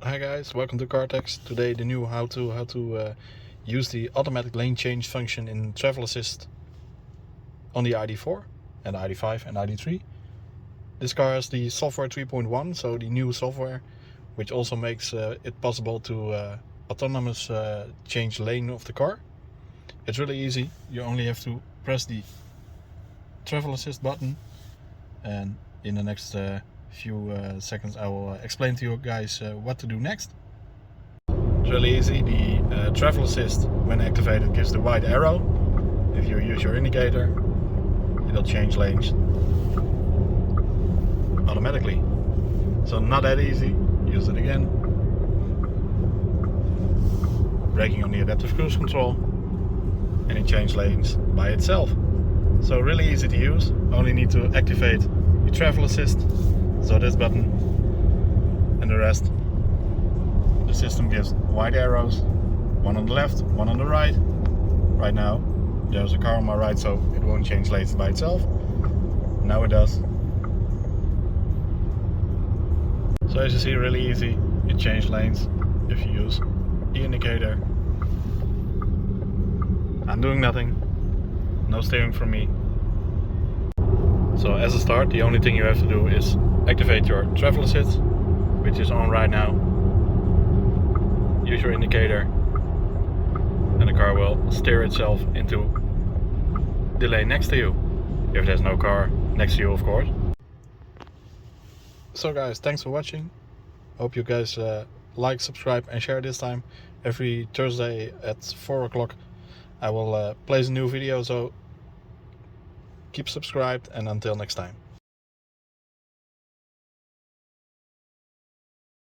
Hi guys, welcome to Cartex. Today the new how to use the automatic lane change function in travel assist on the Id.4 and Id.5 and Id.3. This car has the software 3.1, so the new software, which also makes it possible to autonomous change lane of the car. It's really easy. You only have to press the travel assist button, and in the next few seconds I will explain to you guys what to do next. It's really easy. The travel assist, when activated, gives the white arrow. If you use your indicator, it'll change lanes automatically. So not that easy. Use it again. Braking on the adaptive cruise control, and it changes lanes by itself. So really easy to use. Only need to activate the travel assist, so this button, and the rest. The system gives white arrows, one on the left, one on the right. Right now there's a car on my right, so it won't change lanes by itself. Now it does. So as you see, really easy. You change lanes if you use the indicator. I'm doing nothing, no steering from me. So as a start, the only thing you have to do is activate your travel assist, which is on right now. Use your indicator, and the car will steer itself into the lane next to you, if there's no car next to you, of course. So guys, thanks for watching. Hope you guys like, subscribe and share this time. Every Thursday at 4 o'clock I will place a new video, so keep subscribed, and until next time.